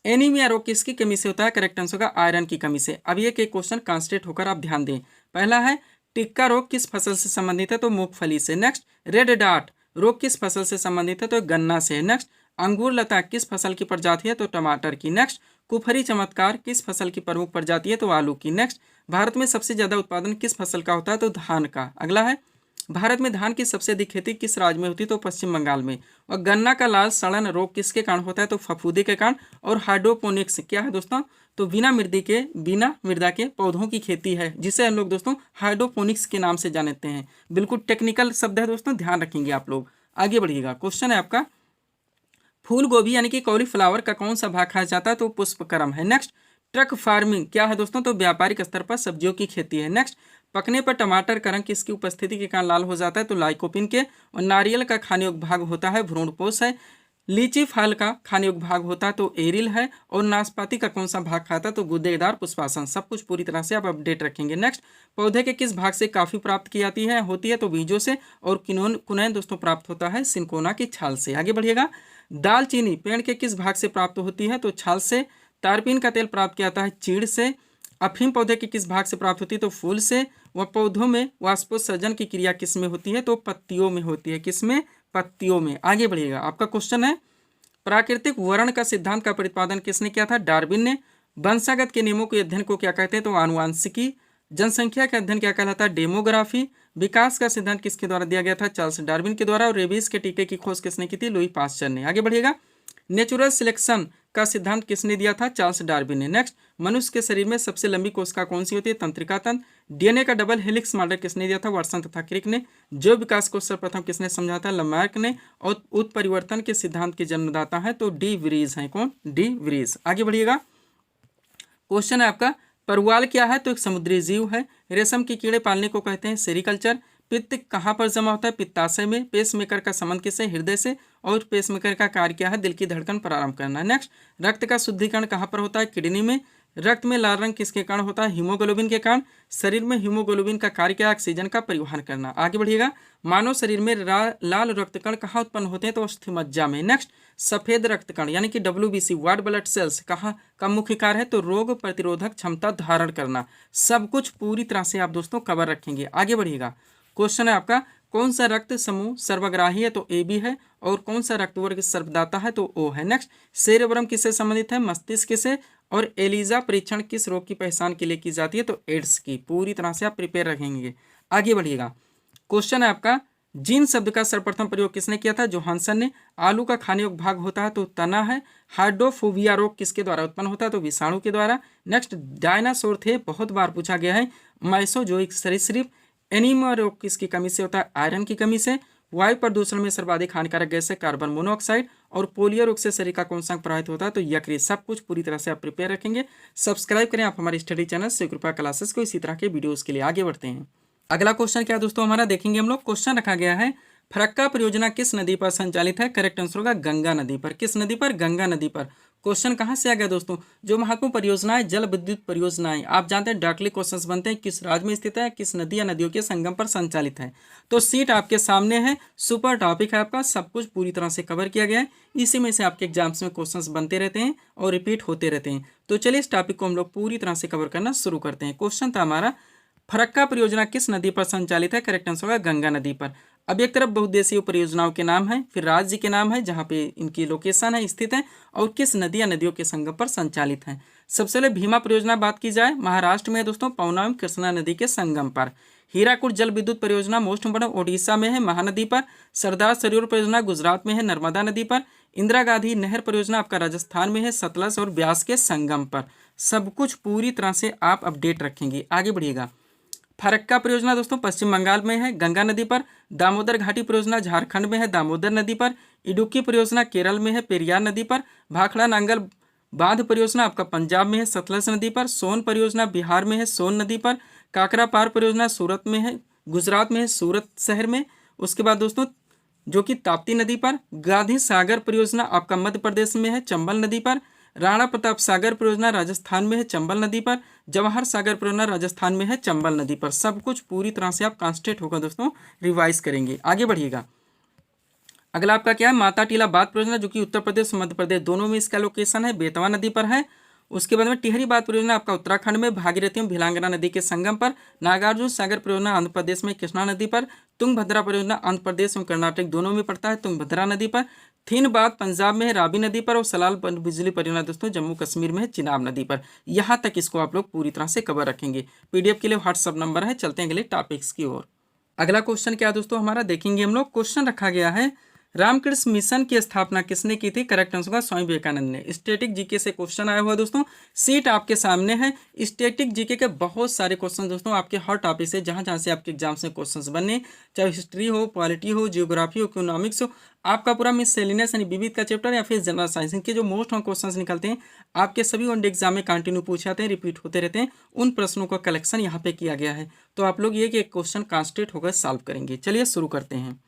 एनीमिया रोग किसकी कमी से होता है? करेक्ट आंसर होगा आयरन की कमी से। अब ये के क्वेश्चन कॉन्सेंट्रेट होकर आप ध्यान दें। पहला है, टिक्का रोग किस फसल से संबंधित है? तो मूंगफली से। नेक्स्ट, रेड डार्ट रोग किस फसल से संबंधित है? तो गन्ना से। नेक्स्ट, अंगूर लता किस फसल की प्रजाति है? तो टमाटर की। नेक्स्ट, कुफरी चमत्कार किस फसल की प्रमुख प्रजाति है? तो आलू की। नेक्स्ट, भारत में सबसे ज्यादा उत्पादन किस फसल का होता है? तो धान का। अगला है, भारत में धान की सबसे अधिक खेती किस राज्य में होती है? तो पश्चिम बंगाल में। और गन्ना का लाल सड़न रोग किसके कारण होता है? तो फफूंदी के कारण। और हाइड्रोपोनिक्स क्या है दोस्तों? तो बिना मृदा के पौधों की खेती है, जिसे हम लोग दोस्तों हाइड्रोपोनिक्स के नाम से जानते हैं। बिल्कुल टेक्निकल शब्द है दोस्तों, ध्यान रखेंगे आप लोग। आगे बढ़िएगा। क्वेश्चन है आपका, फूल गोभी यानी कि कॉलीफ्लावर का कौन सा भाग खाया जाता है? तो पुष्पक्रम है। नेक्स्ट, ट्रक फार्मिंग क्या है दोस्तों? तो व्यापारिक स्तर पर सब्जियों की खेती है। नेक्स्ट, पकने पर टमाटर का रंग किसकी उपस्थिति के कारण लाल हो जाता है? तो लाइकोपिन के। और नारियल का खाने योग्य भाग होता है भ्रूणपोष है। लीची फल का खाने योग्य भाग होता है तो एरिल है। और नाशपाती का कौन सा भाग खाता है? तो गुद्देदार पुष्पासन। सब कुछ पूरी तरह से आप अपडेट रखेंगे। नेक्स्ट, पौधे के किस भाग से काफी प्राप्त की जाती है होती है? तो बीजों से। और कुनैन दोस्तों प्राप्त होता है सिनकोना की छाल से। आगे बढ़िएगा। दालचीनी पेड़ के किस भाग से प्राप्त होती है? तो छाल से। तारपीन का तेल प्राप्त किया जाता है चीड़ से। अफीम पौधे के किस भाग से प्राप्त होती है? तो फूल से। वह पौधों में वाष्पोत्सर्जन की क्रिया किस में होती है? तो पत्तियों में होती है। किसमें? पत्तियों में। आगे बढ़िएगा। आपका क्वेश्चन है, प्राकृतिक वर्ण का सिद्धांत का प्रतिपादन किसने किया था? डार्विन ने। वंशागत के नियमों के अध्ययन को क्या कहते हैं? तो आनुवांशिकी। जनसंख्या का अध्ययन क्या कहलाता है? डेमोग्राफी। विकास का सिद्धांत किसके द्वारा दिया गया था? चार्ल्स डार्विन के द्वारा। और रेबीज के टीके की खोज किसने की थी? लुई पास्चर ने। आगे बढ़िएगा। नेचुरल सिलेक्शन का सिद्धांत किसने दिया था? चार्ल्स डार्विन ने। नेक्स्ट, मनुष्य के शरीर में सबसे लंबी कोशिका कौन सी होती है? तंत्रिका तंत्र। डीएनए का डबल हेलिक्स मॉडल किसने दिया था? वाटसन तथा क्रिक ने। जैव विकास को सर्वप्रथम किसने समझा था? लमार्क ने। और उत्परिवर्तन के सिद्धांत के जन्मदाता है तो डी व्रीज है। कौन? D Vries. आगे बढ़िएगा। क्वेश्चन है आपका, परवाल क्या है? तो एक समुद्री जीव है। रेशम की कीड़े पालने को कहते हैं सेरिकल्चर। पित्त कहाँ पर जमा होता है? पित्ताशय में। पेसमेकर का संबंध किससे? हृदय से। और पेसमेकर का कार्य क्या है? दिल की धड़कन प्रारंभ करना। नेक्स्ट, रक्त का शुद्धिकरण कहाँ पर होता है? किडनी में। रक्त में लाल रंग किसके कारण होता है? हीमोग्लोबिन के कारण। शरीर में हीमोग्लोबिन का कार्य क्या है? ऑक्सीजन का परिवहन करना। आगे बढ़िएगा। मानव शरीर में लाल रक्तकण कहाँ उत्पन्न होते हैं? तो अस्थिमज्जा में। नेक्स्ट, सफेद रक्तकण यानी कि WBC व्हाइट ब्लड सेल्स कहाँ का मुख्य कार्य है? तो रोग प्रतिरोधक क्षमता धारण करना। सब कुछ पूरी तरह से आप दोस्तों कवर रखेंगे। आगे बढ़िएगा। क्वेश्चन है आपका, कौन सा रक्त समूह सर्वग्राही है? तो AB है। और कौन सा रक्त वर्ग सर्वदाता है? तो O है। नेक्स्ट, सेरेब्रम किससे संबंधित है? मस्तिष्क से। और एलिजा परीक्षण किस रोग की पहचान के लिए की जाती है? तो एड्स की। पूरी तरह से आप प्रिपेयर रखेंगे। आगे बढ़िएगा। क्वेश्चन है आपका, जीन शब्द का सर्वप्रथम प्रयोग किसने किया था? जोहानसन ने। आलू का खाने योग्य भाग होता है तो तना है। हाइड्रोफोबिया रोग किसके द्वारा उत्पन्न होता है? तो विषाणु के द्वारा। नेक्स्ट, डायनासोर थे, बहुत बार पूछा गया है। मैसोजोइक सरीसृप। एनीमिया रोग किसकी कमी से होता है? आयरन की कमी से। वायु प्रदूषण में सर्वाधिक हानिकारक गैस है कार्बन मोनोऑक्साइड। और पोलियो रोग से शरीर का कौन सा अंग प्रभावित होता है? तो यकृत। सब कुछ पूरी तरह से आप प्रिपेयर रखेंगे। सब्सक्राइब करें आप हमारे स्टडी चैनल शिवकृपा क्लासेस को इसी तरह के वीडियोस के लिए। आगे बढ़ते हैं। अगला क्वेश्चन क्या दोस्तों हमारा देखेंगे हम लोग। क्वेश्चन रखा गया है, फरक्का परियोजना किस नदी पर संचालित है? करेक्ट आंसर होगा गंगा नदी पर। किस नदी पर? गंगा नदी पर। क्वेश्चन कहाँ से आ गया दोस्तों? जो महत्वपूर्ण परियोजनाएं, जल विद्युत परियोजनाएं, आप जानते हैं डायरेक्टली क्वेश्चंस बनते हैं, किस राज्य में स्थित है, किस नदी या नदियों के संगम पर संचालित है। तो सीट आपके सामने है, सुपर टॉपिक है आपका, सब कुछ पूरी तरह से कवर किया गया है। इसी में से आपके एग्जाम्स में क्वेश्चंस बनते रहते हैं और रिपीट होते रहते हैं। तो चलिए इस टॉपिक को हम लोग पूरी तरह से कवर करना शुरू करते हैं। क्वेश्चन था हमारा, फरक्का परियोजना किस नदी पर संचालित है? करेक्ट आंसर होगा गंगा नदी पर। अब एक तरफ बहुउद्देशीय परियोजनाओं के नाम है, फिर राज्य के नाम है जहाँ पे इनकी लोकेशन है, स्थित है, और किस नदी या नदियों के संगम पर संचालित है। सबसे पहले भीमा परियोजना बात की जाए, महाराष्ट्र में है दोस्तों, पवना एवं कृष्णा नदी के संगम पर। हीराकुड जल विद्युत परियोजना मोस्ट इम्पोर्टेंट ओडिशा में है, महानदी पर। सरदार सरोवर परियोजना गुजरात में है, नर्मदा नदी पर। इंदिरा गांधी नहर परियोजना आपका राजस्थान में है, सतलज और ब्यास के संगम पर। सब कुछ पूरी तरह से आप अपडेट रखेंगे। आगे बढ़िएगा। फरक्का परियोजना दोस्तों पश्चिम बंगाल में है, गंगा नदी पर। दामोदर घाटी परियोजना झारखंड में है, दामोदर नदी पर। इडुक्की परियोजना केरल में है, पेरियार नदी पर। भाखड़ा नांगल बांध परियोजना आपका पंजाब में है, सतलज नदी पर। सोन परियोजना बिहार में है, सोन नदी पर। काकरा पार परियोजना सूरत में है, गुजरात में है, सूरत शहर में। उसके बाद दोस्तों जो कि ताप्ती नदी पर। गांधी सागर परियोजना आपका मध्य प्रदेश में है, चंबल नदी पर। राणा प्रताप सागर परियोजना राजस्थान में है, चंबल नदी पर। जवाहर सागर परियोजना राजस्थान में है, चंबल नदी पर। सब कुछ पूरी तरह से आप कॉन्सेंट्रेट होकर दोस्तों रिवाइज करेंगे। आगे बढ़िएगा। अगला आपका क्या है, माता टीला बांध परियोजना जो कि उत्तर प्रदेश और मध्य प्रदेश दोनों में इसका लोकेशन है, बेतवा नदी पर है। उसके बाद में टिहरी बांध परियोजना आपका उत्तराखंड में, भागीरथी एवं भिलांगना नदी के संगम पर। नागार्जुन सागर परियोजना आंध्र प्रदेश में, कृष्णा नदी पर। तुंगभद्रा परियोजना आंध्र प्रदेश एवं कर्नाटक दोनों में पड़ता है, तुंगभद्रा नदी पर। थीन बांध पंजाब में है, रावी नदी पर। और सलाल बिजली परियोजना दोस्तों जम्मू कश्मीर में है, चिनाब नदी पर। यहाँ तक इसको आप लोग पूरी तरह से कवर रखेंगे। पीडीएफ के लिए व्हाट्सअप नंबर है। चलते हैं अगले टॉपिक्स की ओर। अगला क्वेश्चन क्या दोस्तों हमारा देखेंगे हम लोग। क्वेश्चन रखा गया है, रामकृष्ण मिशन की स्थापना किसने की थी? करेक्ट आंसर होगा स्वामी विवेकानंद ने। स्टैटिक जीके से क्वेश्चन आया हुआ दोस्तों, सीट आपके सामने है। स्टैटिक जीके के बहुत सारे क्वेश्चन दोस्तों आपके हर टॉपिक से, जहां जहां से आपके एग्जाम्स में क्वेश्चंस बनने, चाहे हिस्ट्री हो, पॉलिटी हो, जियोग्राफी हो, इकोनॉमिक्स हो, आपका पूरा मिससेलेनियस यानी विविध का चैप्टर या फिर जनरल साइंस, इनके जो मोस्ट ऑफ क्वेश्चन निकलते हैं आपके सभी वन डे एग्जाम में कंटिन्यू पूछे जाते हैं, रिपीट होते रहते हैं। उन प्रश्नों का कलेक्शन यहाँ पे किया गया है। तो आप लोग ये कि एक क्वेश्चन कॉन्सेंट्रेट होकर सॉल्व करेंगे। चलिए शुरू करते हैं।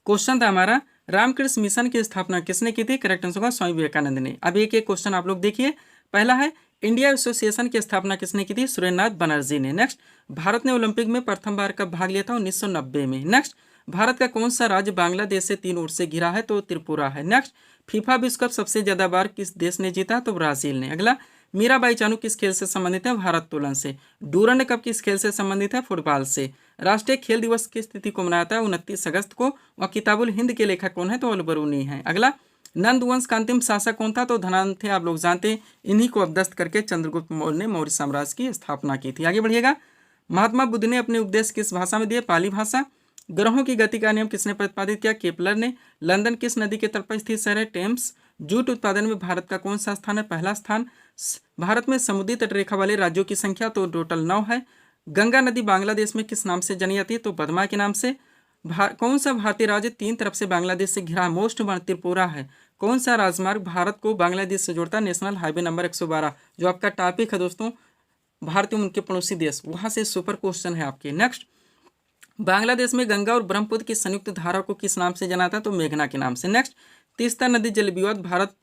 क्वेश्चन था हमारा, रामकृष्ण मिशन की स्थापना किसने की थी? करेक्ट आंसर होगा स्वामी विवेकानंद ने। अब एक एक क्वेश्चन आप लोग देखिए। पहला है, इंडिया एसोसिएशन की स्थापना किसने की थी? सुरेंद्रनाथ बनर्जी ने। नेक्स्ट, भारत ने ओलंपिक में प्रथम बार कब भाग लिया था? 1990 में। नेक्स्ट, भारत का कौन सा राज्य बांग्लादेश से 3 ओर से घिरा है? तो त्रिपुरा है। नेक्स्ट, फीफा विश्व कप सबसे ज्यादा बार किस देश ने जीता? तो ब्राजील ने। अगला, मीराबाई चानू किस खेल से संबंधित है? भारोत्तोलन से। डूरंड कप किस खेल से संबंधित है? फुटबॉल से। राष्ट्रीय खेल दिवस किस तिथि को मनाया था? 29 अगस्त को। और किताबुल हिंद के लेखक कौन है? तो अलबरूनी है। अगला, नंद वंश का अंतिम शासक कौन था? तो धनानंद थे, आप लोग जानते हैं। इन्हीं को अपदस्त करके चंद्रगुप्त मौर्य ने मौर्य साम्राज्य की स्थापना की थी। आगे बढ़िएगा। महात्मा बुद्ध ने अपने उपदेश किस भाषा में दिए? पाली भाषा। ग्रहों की गति का नियम किसने प्रतिपादित किया? केपलर ने। लंदन किस नदी के तट पर स्थित शहर है? टेम्स। जूट उत्पादन में भारत का कौन सा स्थान है? पहला स्थान। भारत में समुद्री तटरेखा वाले राज्यों की संख्या तो टोटल 9 है। गंगा नदी बांग्लादेश में किस नाम से जानी जाती है? तो पद्मा के नाम से। कौन सा भारतीय राज्य 3 तरफ से बांग्लादेश से घिरा? मोस्ट त्रिपुरा है। कौन सा राजमार्ग भारत को बांग्लादेश से जोड़ता है? नेशनल हाईवे नंबर 112, जो आपका टॉपिक है दोस्तों भारत एवं उनके पड़ोसी देश, वहां से सुपर क्वेश्चन है आपके। नेक्स्ट, बांग्लादेश में गंगा और ब्रह्मपुत्र की संयुक्त धारा को किस नाम से जाना था? तो मेघना के नाम से। नेक्स्ट, तीस्ता नदी जल विवाद भारत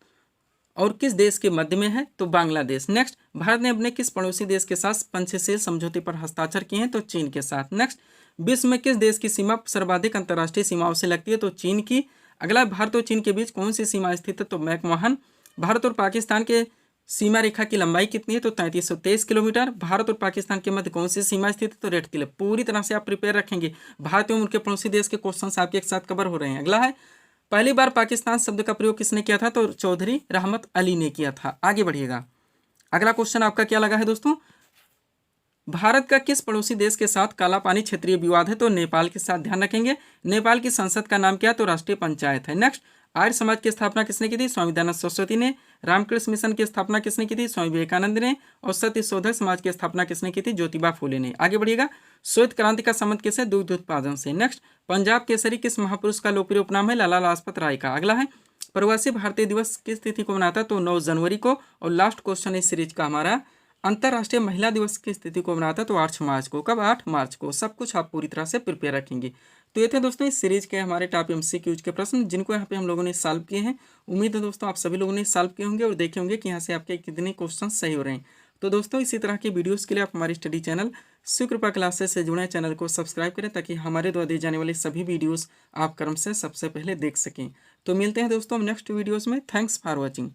और किस देश के मध्य में है? तो बांग्लादेश। नेक्स्ट, भारत ने अपने किस पड़ोसी देश के साथ पंचशील समझौते पर हस्ताक्षर किए हैं? तो चीन के साथ। नेक्स्ट, विश्व में किस देश की सीमा सर्वाधिक अंतर्राष्ट्रीय सीमाओं से लगती है? तो चीन की। अगला, भारत और चीन के बीच कौन सी सीमा स्थित है? तो मैकमोहन। भारत और पाकिस्तान के सीमा रेखा की लंबाई कितनी है? तो 3323 किलोमीटर। भारत और पाकिस्तान के मध्य कौन सी सीमा स्थित है? तो रेड किले। पूरी तरह से आप प्रिपेयर रखेंगे। भारत एवं उनके पड़ोसी देश के क्वेश्चन आपके एक साथ कवर हो रहे हैं। अगला है, पहली बार पाकिस्तान शब्द का प्रयोग किसने किया था? तो चौधरी रहमत अली ने किया था। आगे बढ़िएगा। अगला क्वेश्चन आपका क्या लगा है दोस्तों? भारत का किस पड़ोसी देश के साथ काला पानी क्षेत्रीय विवाद है? तो नेपाल के साथ। ध्यान रखेंगे। नेपाल की संसद का नाम क्या है? तो राष्ट्रीय पंचायत है। नेक्स्ट, आर्य समाज की स्थापना किसने की थी? स्वामी दयानंद सरस्वती ने। रामकृष्ण मिशन की स्थापना किसने की थी? स्वामी विवेकानंद ने। और सत्य शोधक समाज की स्थापना किसने की थी? ज्योतिबा फूले ने। आगे बढ़िएगा। श्वेत क्रांति का संबंध किससे? दुग्ध उत्पादन से। नेक्स्ट, पंजाब केसरी किस महापुरुष का लोकप्रिय उपनाम है? लाला लाजपत राय का। अगला है, प्रवासी भारतीय दिवस किस तिथि को मनाता है? तो 9 जनवरी को। और लास्ट क्वेश्चन इस सीरीज का हमारा, अंतर्राष्ट्रीय महिला दिवस की स्थिति को मनाता है? तो 8 मार्च को। कब? 8 मार्च को। सब कुछ आप पूरी तरह से प्रिपेयर रखेंगे। तो ये थे दोस्तों इस सीरीज के हमारे टॉप एमसीक्यूज के प्रश्न, जिनको यहाँ पे हम लोगों ने सॉल्व किए हैं। उम्मीद है दोस्तों आप सभी लोगों ने सॉल्व किए होंगे और देखे होंगे कि यहाँ से आपके कितने क्वेश्चन सही हो रहे हैं। तो दोस्तों इसी तरह की वीडियोज़ के लिए आप हमारी स्टडी चैनल शिवकृपा क्लासेस से जुड़े, चैनल को सब्सक्राइब करें ताकि हमारे द्वारा दी जाने वाली सभी वीडियोज़ आप क्रम से सबसे पहले देख सकें। तो मिलते हैं दोस्तों नेक्स्ट वीडियोज़ में। Thanks for watching.